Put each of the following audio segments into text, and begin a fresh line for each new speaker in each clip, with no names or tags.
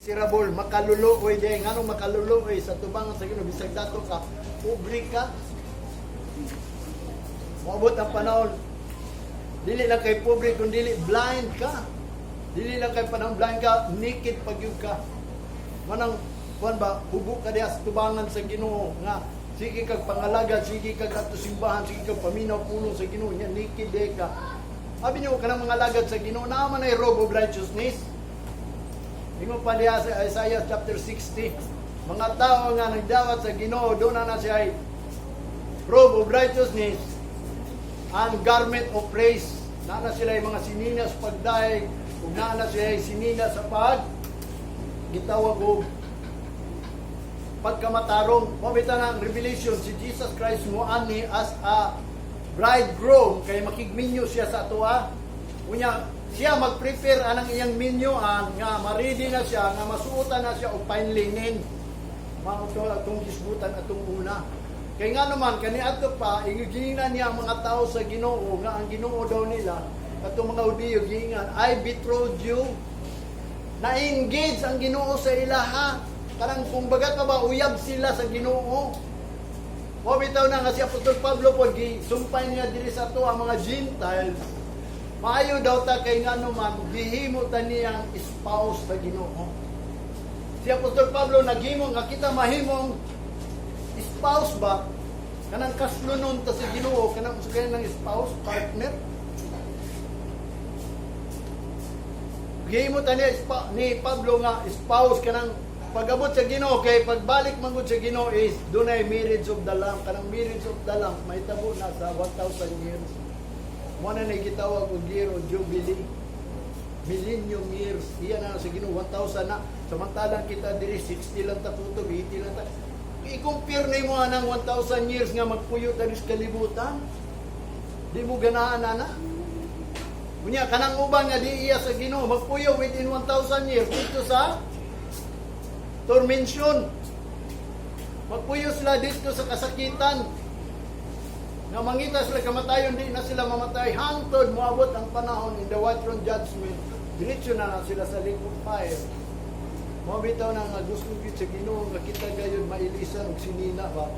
miserable, makaluluoy day, nganong makaluluoy sa tubangan sa Ginoo bisag dato ka, pobre ka. Moabot ang panahon, dili lang kay pobre kung dili blind ka. Dili lang kay panahon blind ka, naked pagyud ka. Manang kuan ba, hubo ka diha sa tubangan sa Ginoo nga sige kag pangalagad, sige kag ato simbahan, sige kag paminaw pulong sa Ginoo nya naked day ka. Abi niyo kanang mga alagad sa Ginoo naman ay robe of righteousness. Ingon pa diha sa Isaiah chapter 60, mga tao nga nagdawat sa Ginoo do na siya ay robe of righteousness and garment of praise. Nana sila ay mga sinina sa pagdaig, ug nana sila ay sinina sa pag gitawag og pagkamatarong. Mabitan ang revelation si Jesus Christ mo ani as a bridegroom kay makigminyo siya sa atoa. Unya siya mag-prepare anang iyang minyoan nga ma-ready na siya nga masuotan na siya og fine linen. Mao to atong gisbutan atong una. Kay nga naman kani adto pa igingnan niya ang mga tao sa Ginoo nga ang Ginoo daw nila katong mga Hudiyo gingan I betrothed you. Na-engage ang Ginoo sa ilaha. Karang kumbaga pa ba uyab sila sa Ginoo. O bitaw na nga si Apostol Pablo po gisumpay niya diri sa ato ang mga Gentiles. Maayo daw ta kay ngano man gihimo ta niyang spouse sa Ginoo. Si Apostol Pablo naghimo nga kita mahimong spouse ba kanang kaslunon ta sa Ginoo kanang usay ng spouse partner. Gihimo ta niya ni Pablo nga spouse kanang pag-abot sa Ginoo kay pagbalik mangud sa Ginoo is dunay marriage of the Lamb. Kanang marriage of the Lamb mahitabo na sa 1,000 years. Mo na gitawag og year of jubilee. Millennium years. Iyan na sa Ginoo 1,000 na. Samantalang kita diri 60 lang ta tuto, 80 lang ta. I-compare nimo anang 1,000 years nga magpuyo ta sa kalibutan. Di mo ganahan na. Unya kanang uban nga di iya sa Ginoo magpuyo within 1,000 years dito sa tormention. Magpuyo sila dito sa kasakitan. Nga mangita sila kamatayon, di na sila mamatay. Hangtod, moabot ang panahon in the white throne judgment. Diretso na sila sa lake of fire. Mabitaw na nga gusto gid sa Ginoo nga kita gayon mailisan og sinina ba.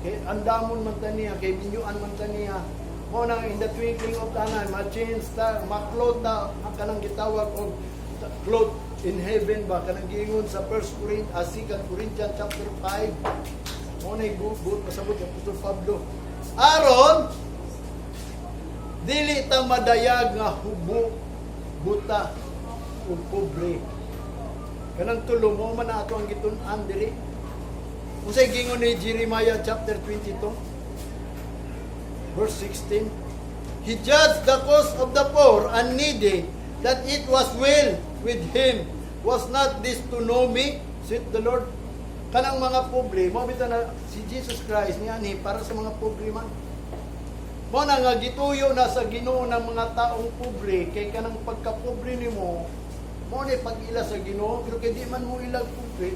Kay andamon man taniya, kay binyuan man taniya. Mo nang in the twinkling of an eye, ma-change ta, ma-clothe ta, ang kanang gitawag og clothe in heaven ba kanang giingon sa 1 Corinthians chapter 5. Mo nay buot pasabot ang Apostol Pablo. Aron dili ta madayag nga hubo, buta ug pobre. Kanang tulo mo man ato ang gitun-an diri. Unsay gingon ni Jeremiah chapter 22 verse 16. He judged the cause of the poor and needy, that it was well with him. Was not this to know me, said the Lord? Kanang mga pobre, mo bitaw na si Jesus Christ niya ni para sa mga pobre man. Mo na nga gituyo na sa Ginoo ng mga taong pobre kay kanang pagka-pobre nimo mo ni pag-ila sa Ginoo pero kay di man mo ilang pobre.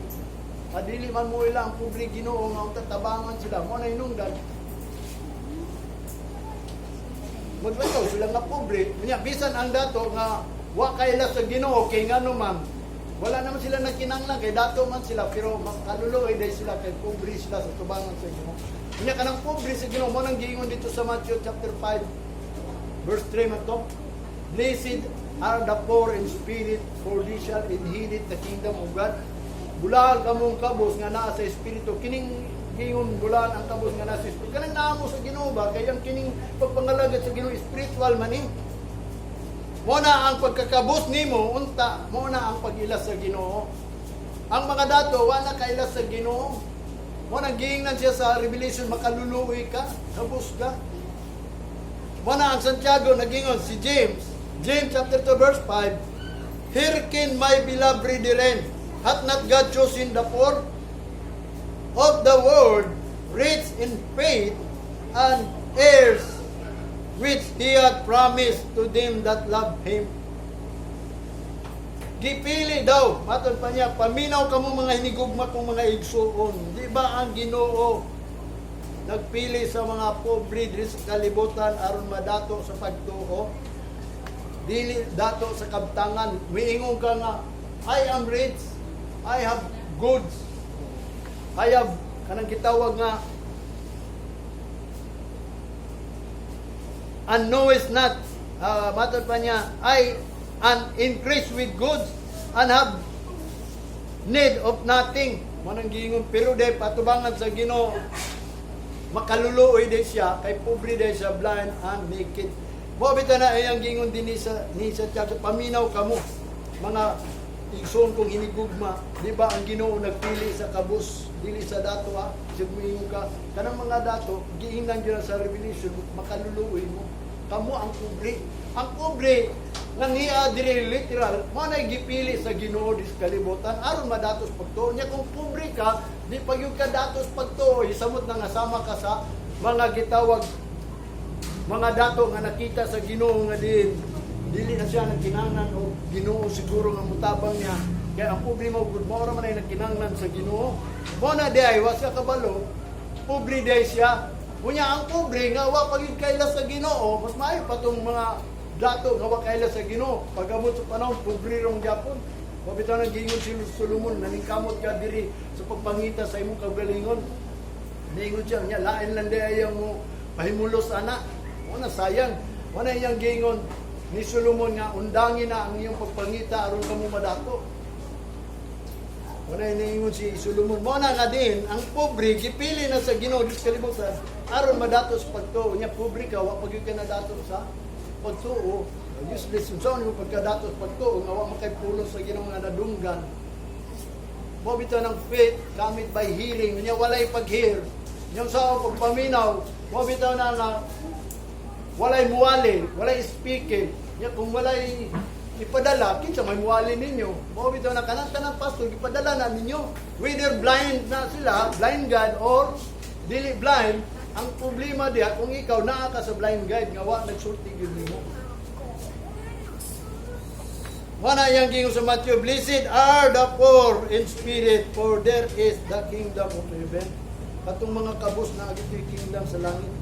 Adili man mo ilang pobre Ginoo nga tatabangan sila mo na inungdan. Maglakaw sila nga pobre. Nya bisan ang dato nga wa kaila sa Ginoo kay ngano man wala naman sila nagkinanglan kay dato man sila pero makaluluoy day sila kay pobre sila sa tubangan sa Ginoo. Nya kanang pobre sa Ginoo mo nang giingon dito sa Matthew chapter 5 verse 3 man to. Blessed are the poor in spirit, for they shall inherit the kingdom of God. Bulag kamong kabos nga naa sa espiritu. Kining giingon bulan ang kabos nga naa sa espiritu. Kanang naamo sa Ginoo ba kay ang kining pagpangalagad sa Ginoo spiritual man ni. Mo na ang pagkakabos nimo unta, mo na ang pag-ilas sa Ginoo. Ang mga dato wa na kailas sa Ginoo. Mo na giingnan siya sa Revelation makaluluoy ka, kabos ka. Mo na ang Santiago nagingon si James chapter 2 verse 5. Hearken my beloved brethren, hath not God chosen the poor of the world, rich in faith and heirs which He hath promised to them that love Him. Gipili daw, matod pa niya, paminaw kamo mga hinigugma kong mga igsuon. Di ba ang Ginoo nagpili sa mga pobre diri sa kalibutan aron madato sa pagtuo? Dili dato sa kabtangan. Miingon ka nga, I am rich. I have goods. I have kanang gitawag nga and knowest not, matod pa niya, I am increased with goods and have need of nothing. Manang giingon, pero de patubangan sa Ginoo, makaluluoy de siya, kay pobre de siya, blind and naked. Mo bitaw na iyang giingon din ni sa tiyago, paminaw kamo, mga igsoon kong hinigugma, di ba ang Ginoo nagpili sa kabus, dili sa dato sigmuingon ka, kanang mga dato, giingnan dyan sa Revelation, makaluluoy mo. Kamo ang pobre. Ang pobre, nga niya diri literal, mo na gipili sa Ginoo dis kalibutan aron madatos pagtuo niya. Kung pobre ka, di pa yung ka datos pagtuo, isamot na nga sama ka sa mga gitawag mga dato nga nakita sa Ginoo nga dili na siya nagkinahanglan o Ginoo siguro nga mutabang niya. Kaya ang pobre mo gud mo ra man ay nagkinahanglan sa Ginoo. Mo na di ay was ka kabalo, pobre di siya. Unya ang pobre nga wa pagid kaila sa Ginoo, mas maayo pa tong mga dato nga wa kaila sa Ginoo. Pagabot sa panahon pobre rong gyapon. Mabitaw nang giingon si Solomon, naningkamot ka diri sa pagpangita sa imong kagalingon. Niingon siya nya lain lang di ayaw mo pahimulos ana. Una sayang, wala iyang giingon ni Solomon nga undangin na ang iyong pagpangita aron kamo madato. Wala niingon si Solomon, mo na nga din ang pobre gipili na sa Ginoo dis kalibutan aron madato sa pagtuo niya. Pobre ka wa pagid ka nadato sa pagtuo. Useless yung sound mo pagkadato sa pagtuo nga wa makaipulos sa Ginoo nga nadunggan. Mo bitaw ng faith cometh by hearing, niya walay pag-hear. Yung sa pagpaminaw, mo bitaw na walay muwali, walay speaking. Niya kung walay ipadala, kinsa may muwali ninyo. Mo bitaw na kanang pastor ipadala na ninyo. Whether blind na sila, blind God or dili blind, ang problema diha kung ikaw naa ka sa blind guide nga wa nagsulti gyud nimo. Wana yang gingon sa Matthew, blessed are the poor in spirit, for there is the kingdom of heaven. Katong mga kabus na agitoy kingdom sa langit.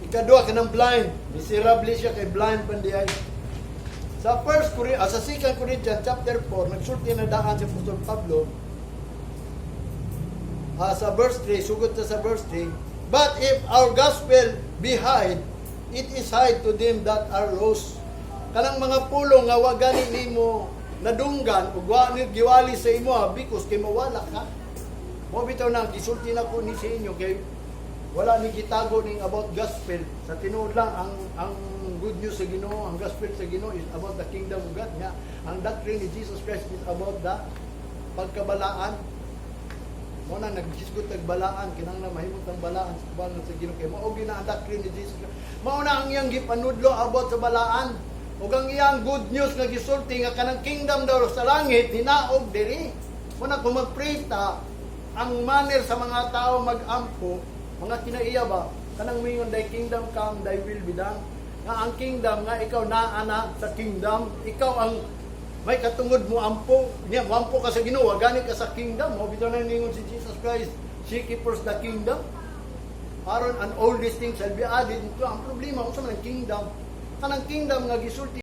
Ikadua ka ng blind. Miserable siya kay blind pandiay. Sa 2 Corinthians chapter 4, nagsulti na daan si Apostol Pablo. Sa verse 3, sugot na sa verse 3, but if our gospel be hid, it is hid to them that are lost. Kanang mga pulong nga wa gani nimo nadunggan ug wa ni giwali sa imo because kay mawala ka. Mo bitaw na gisulti na ko ni sa inyo kay wala ni gitago ning about gospel. Sa tinuod lang ang good news sa Ginoo, ang gospel sa Ginoo is about the kingdom of God nga. Ang doctrine ni Jesus Christ is about the pagkabalaan. Mo na naghisgot og balaan kinahanglan mahimot ang balaan sa kubanan sa Ginoo kay mao gina ang doctrine ni Jesus Christ. Mao na ang iyang gipanudlo about sa balaan. Ug ang iyang good news nga gisulti nga kanang kingdom daw sa langit hinaog diri. Mo na kung magprita ang manner sa mga tao magampo, mga kinaiya ba kanang mingon thy kingdom come, thy will be done. Nga ang kingdom nga ikaw naa na sa kingdom, ikaw ang may katungod mo ampo, niya ampo ka sa Ginoo, gani ka sa kingdom. Mo bitaw na ningon si Jesus Christ, seek ye first the kingdom. Aron and all these things shall be added. Ito ang problema unsa man ang kingdom. Kanang kingdom nga gisulti